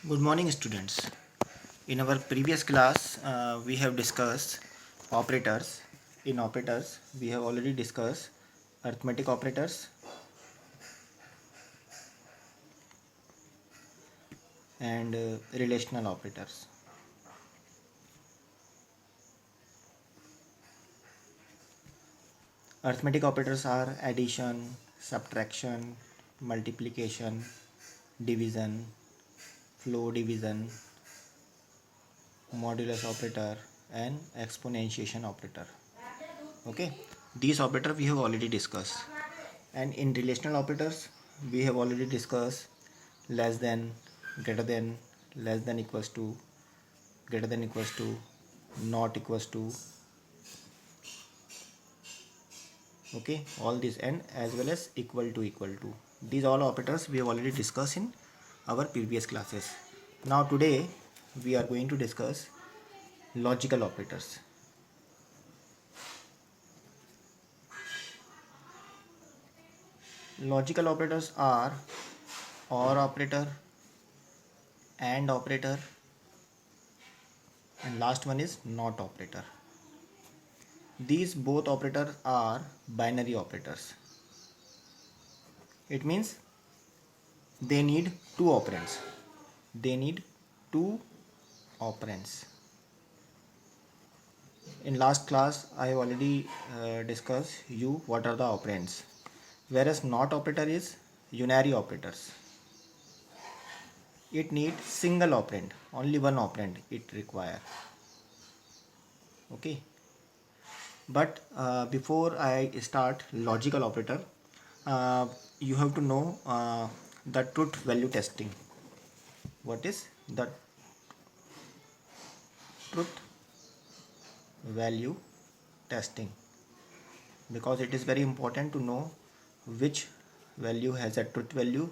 Good morning, students. In our previous class, we have discussed operators. In operators, we have already discussed arithmetic operators and relational operators. Arithmetic operators are addition, subtraction, multiplication, division, flow division, modulus operator, and exponentiation operator. Okay, these operators we have already discussed. And in relational operators we have already discussed less than, greater than, less than equals to, greater than equals to, not equals to. Okay, all these, and as well as equal to, these all operators we have already discussed in our previous classes. Now today we are going to discuss logical operators. Logical operators are or operator, and operator, and last one is not operator. These both operators are binary operators. It means they need two operands. They need two operands. In last class, I have already discussed you what are the operands. Whereas not operator is unary operators. It needs single operand, only one operand it require. Okay. But before I start logical operator, you have to know the truth value testing. What is the truth value testing? Because it is very important to know which value has a truth value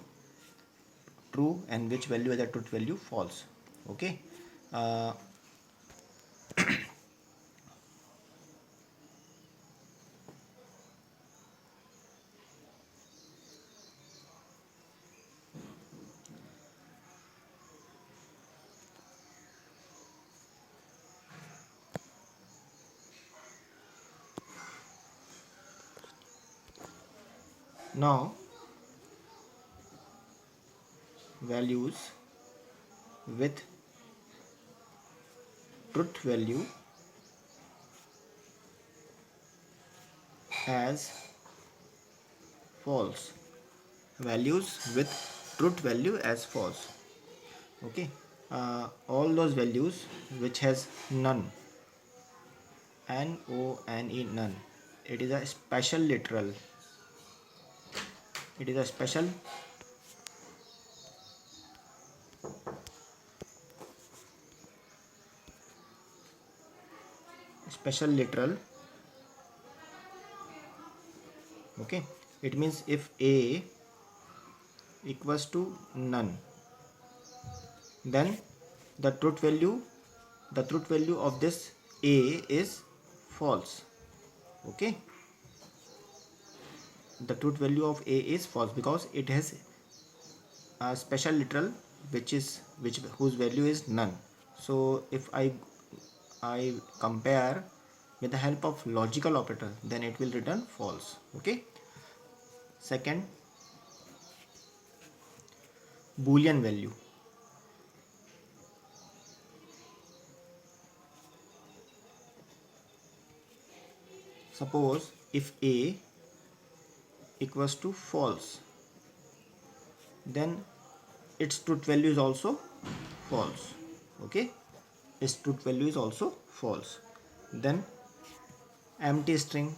true and which value has a truth value false. Okay. Uh, Now values with truth value as false. Values with truth value as false. Okay. All those values which has none, N-O-N-E, none, it is a special literal. It is a special literal. Okay. It means if A equals to none, then the truth value of this A is false. Okay. The truth value of A is false because it has a special literal whose value is none. So if I compare with the help of logical operator, then it will return false. Okay. Second, Boolean value. Suppose if A equals to false, then its truth value is also false. Okay, its truth value is also false. Then empty string.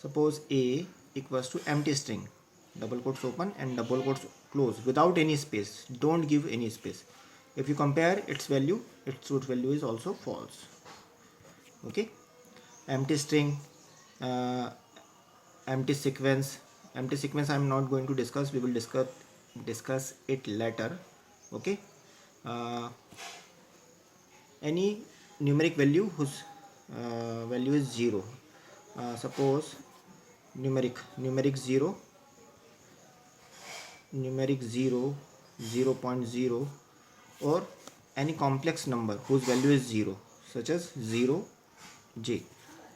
Suppose A equals to empty string, double quotes open and double quotes close, without any space. Don't give any space. If you compare its value, its truth value is also false. Okay. Empty string, empty sequence. I am not going to discuss. We will discuss it later. Okay. Any numeric value whose value is 0. Suppose numeric 0, numeric 0, 0.0, or any complex number whose value is 0, such as 0, j.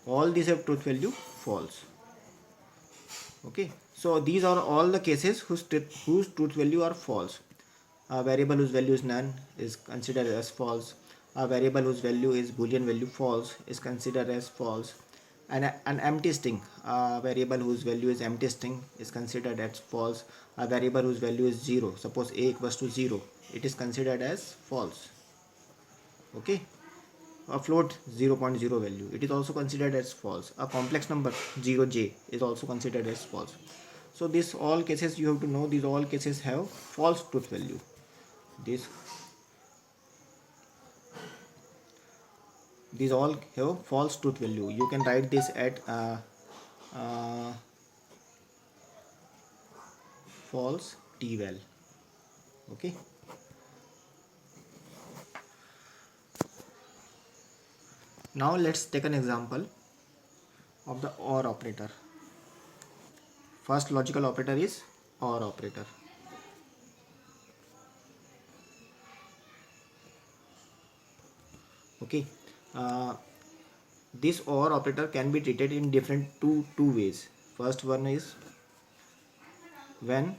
All these have truth value false. Okay, so these are all the cases whose truth value are false. A variable whose value is none is considered as false. A variable whose value is boolean value false is considered as false. And an empty string, a variable whose value is empty string is considered as false. A variable whose value is 0, suppose a equals to 0, it is considered as false. Okay, a float 0.0 value, it is also considered as false. A complex number 0j is also considered as false. So these all cases you have to know, these all cases have false truth value. These all have false truth value. You can write this at false t-val. Okay, now let's take an example of the OR operator. First logical operator is OR operator. Okay, this OR operator can be treated in different two ways. First one is when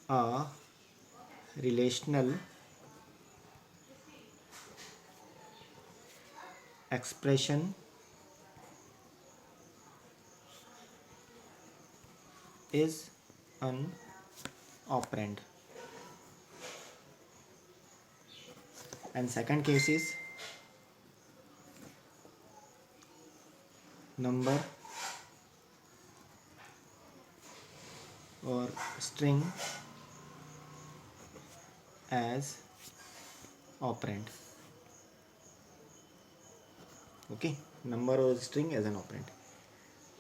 a relational expression is an operand, and second case is number or string as operand. Okay, number or string as an operand.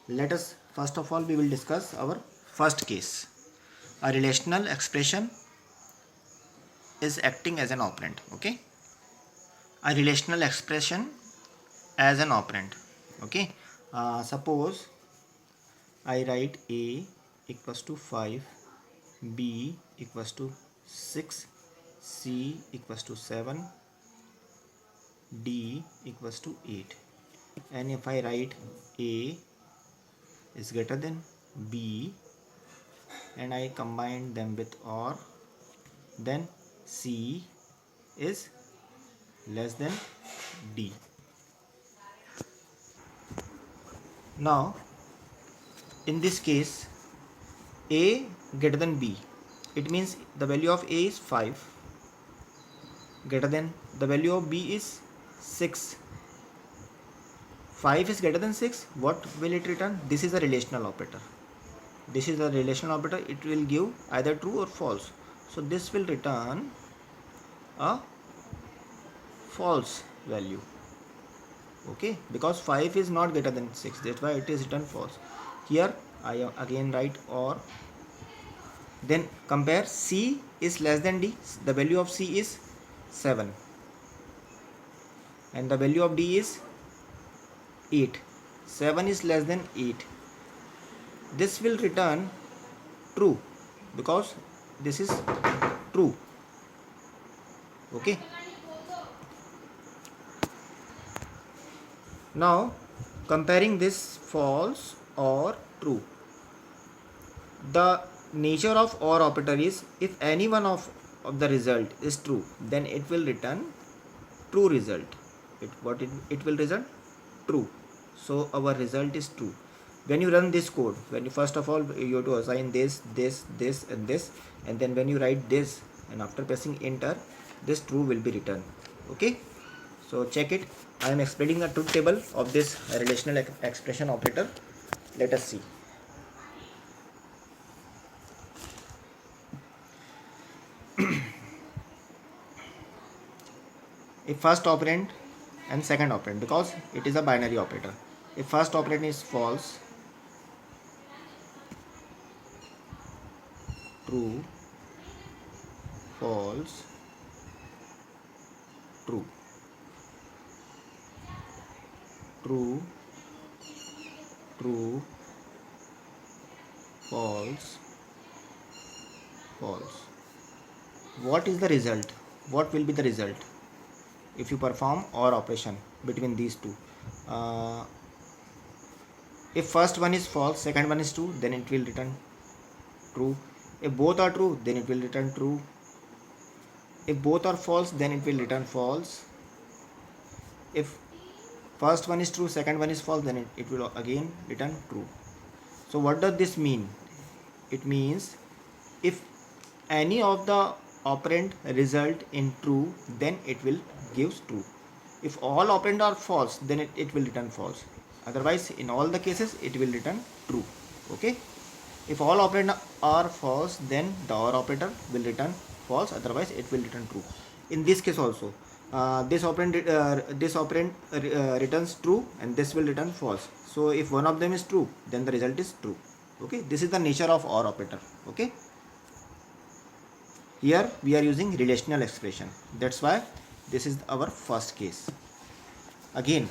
Let us first of all we will discuss our first case. A relational expression is acting as an operand. Okay, a relational expression as an operand. Okay, suppose I write a equals to 5, b equals to 6, c equals to 7, d equals to 8, and if I write a is greater than b and I combine them with or, then c is less than d. Now in this case a greater than b, it means the value of a is 5 greater than the value of b is 6. 5 is greater than 6. What will it return? This is a relational operator. This is a relational operator. It will give either true or false. So this will return a false value. Okay, because 5 is not greater than 6, that's why it is written false. Here I again write or, then compare c is less than d. The value of c is 7 and the value of d is 8. 7 is less than 8. This will return true because this is true. Okay, now comparing this false or true, the nature of OR operator is if any one of the result is true, then it will return true result. It will result true. So our result is true. When you run this code, when you first of all you have to assign this and this, and then when you write this and after pressing enter, this true will be returned. Okay, so check it. I am explaining the truth table of this relational expression operator. Let us see. If first operand and second operand, because it is a binary operator. If first operand is false, true, false, true. true, true, false, false. What is the result? What will be the result if you perform OR operation between these two? Uh, if first one is false, second one is true, then it will return true. If both are true, then it will return true. If both are false, then it will return false. If first one is true, second one is false, then it will again return true. So what does this mean? It means if any of the operand result in true, then it will gives true. If all operand are false, then it will return false. Otherwise, in all the cases, it will return true. Okay. If all operand are false, then the OR operator will return false. Otherwise, it will return true. In this case also, this operand returns true, and this will return false. So if one of them is true, then the result is true. Okay. This is the nature of OR operator. Okay. Here we are using relational expression. That's why this is our first case. Again,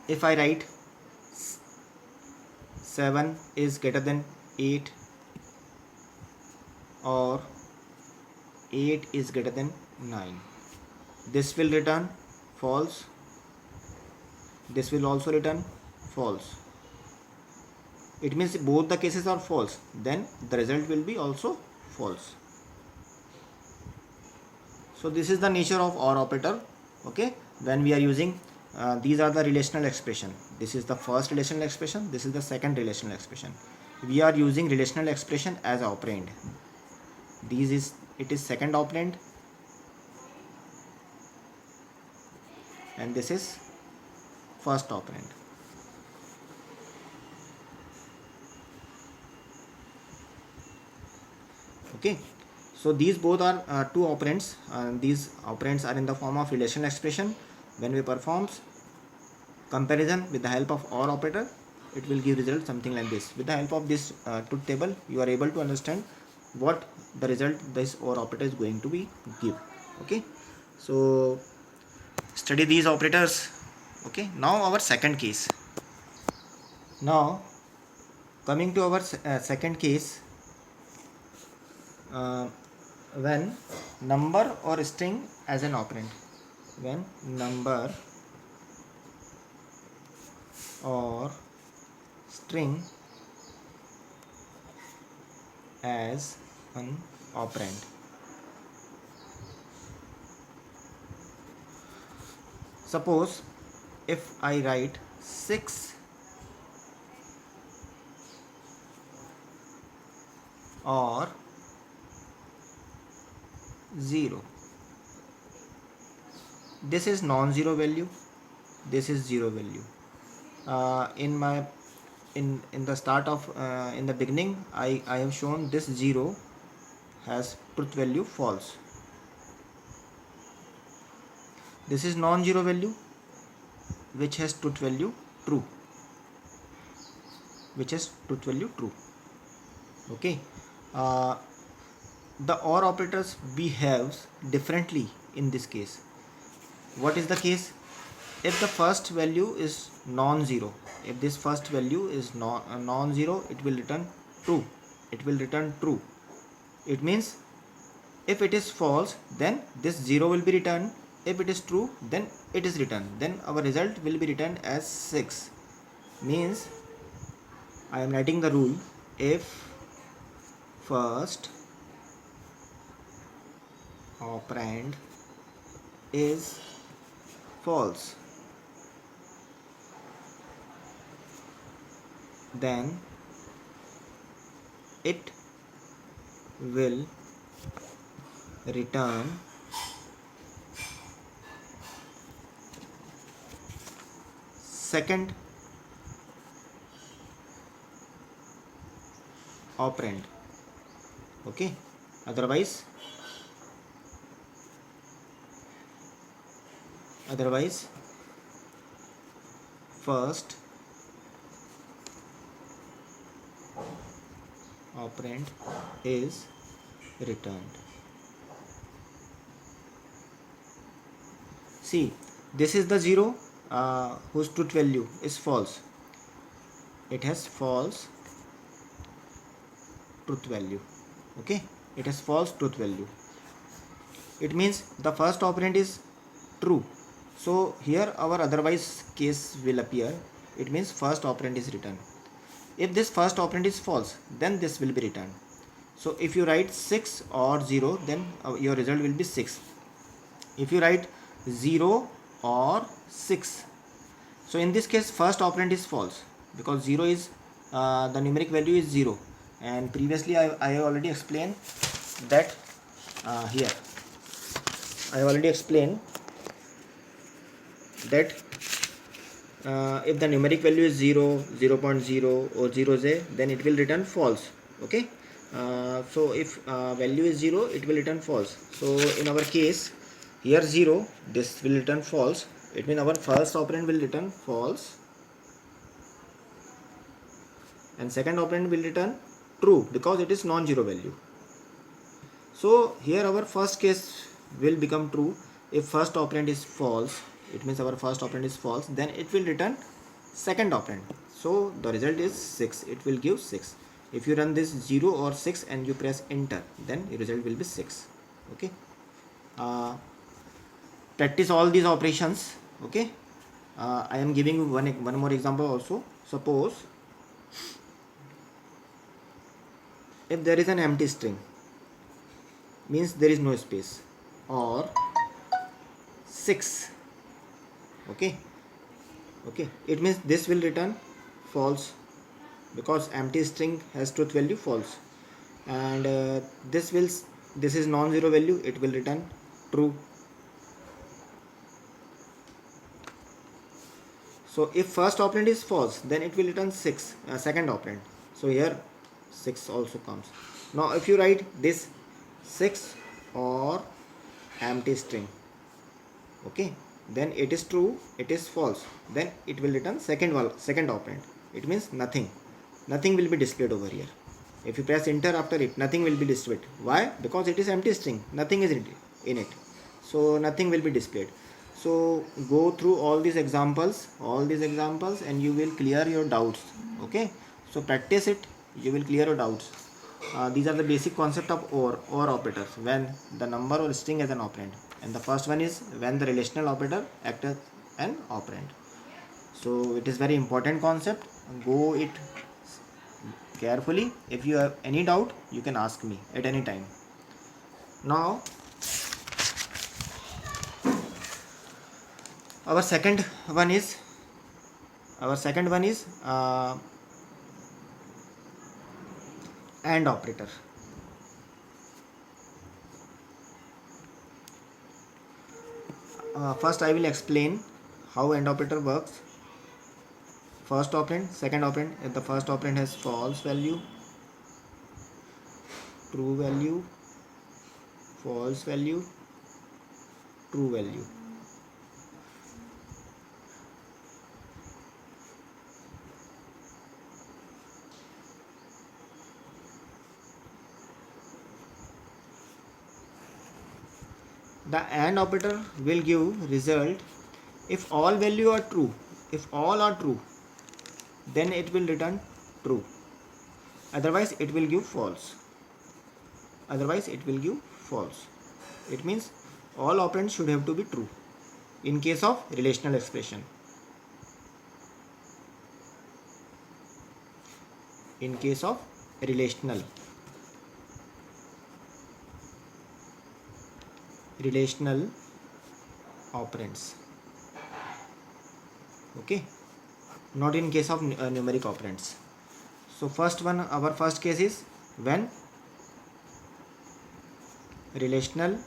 if I write 7 is greater than 8 or 8 is greater than 9, this will return false. This will also return false. It means both the cases are false, then the result will be also false. So this is the nature of OR operator. Okay, when we are using these are the relational expression. This is the first relational expression, this is the second relational expression. We are using relational expression as operand. It is second operand, and this is first operand. Okay, so these both are two operands. These operands are in the form of relational expression. When we perform comparison with the help of OR operator, it will give result something like this. With the help of this truth table, you are able to understand what the result this OR operator is going to be give. Okay, so study these operators. Okay, now our second case. Now coming to our second case, when number or string as an operand. When number or string as an operand. Suppose if I write 6 or 0, this is non-zero value, this is zero value. In the start of in the beginning, I have shown this 0 has truth value false. This is non-zero value which has truth value true, Okay, the OR operators behaves differently in this case. What is the case? If the first value is non-zero, if this first value is non-zero, it will return true. It means if it is false, then this 0 will be returned. If it is true, then it is returned. Then our result will be returned as 6. Means I am writing the rule: if first operand is false, then it will return second operand. Okay, otherwise first operand is returned. See, this is the 0 whose truth value is false. It has false truth value. Okay, it has false truth value. It means the first operand is true. So here our otherwise case will appear. It means first operand is returned. If this first operand is false, then this will be returned. So if you write 6 or 0, then your result will be 6. If you write 0 or 6, so in this case first operand is false, because 0 is the numeric value is 0, and previously I already explained that here I already explained that if the numeric value is 0, 0.0 or 0j, then it will return false. Okay, so if value is 0, it will return false. So in our case here 0, this will return false. It means our first operand will return false and second operand will return true, because it is non-zero value. So here our first case will become true. If first operand is false, it means our first operand is false, then it will return second operand. So the result is 6. It will give 6. If you run this 0 or 6 and you press enter, then your result will be 6. Okay, practice all these operations. Okay, I am giving you one more example also. Suppose if there is an empty string, means there is no space, or 6. Okay, it means this will return false, because empty string has truth value false, and this is non-zero value, it will return true. So if first operand is false, then it will return 6, second operand. So here 6 also comes. Now if you write this 6 or empty string, okay, then it is true, it is false, then it will return second operand. It means nothing will be displayed over here. If you press enter after it, nothing will be displayed. Why? Because it is empty string, nothing is in it, so nothing will be displayed. So go through all these examples, and you will clear your doubts. Okay, so practice it, you will clear your doubts. These are the basic concept of OR operators, when the number or string is an operand, and the first one is when the relational operator acts as an operand. So it is very important concept. Go it carefully. If you have any doubt, you can ask me at any time. Now our second one is AND operator. First I will explain how AND operator works. First operand, second operand. If the first operand has false value, true value, false value, true value. The AND operator will give result if all value are true. If all are true, then it will return true. Otherwise it will give false. It means all operands should have to be true in case of relational expression. In case of relational operands. Okay, not in case of numeric operands. So our first case is when relational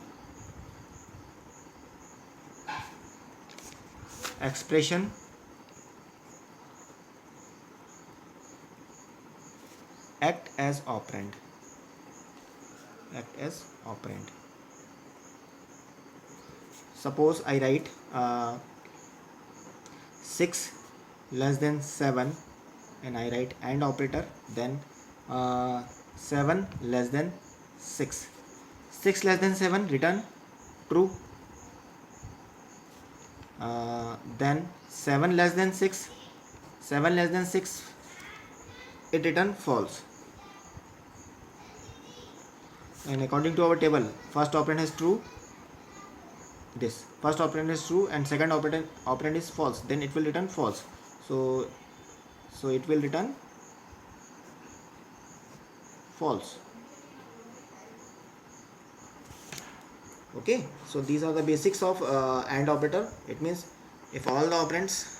expression act as operand. Suppose I write 6 less than 7, and I write AND operator, then 7 less than 6. 6 less than 7 return true. Then 7 less than 6, 7 less than 6, it return false. And according to our table, first operand is true, this first operand is true and second operand is false, then it will return false. So it will return false. Okay, so these are the basics of AND operator. It means if all the operands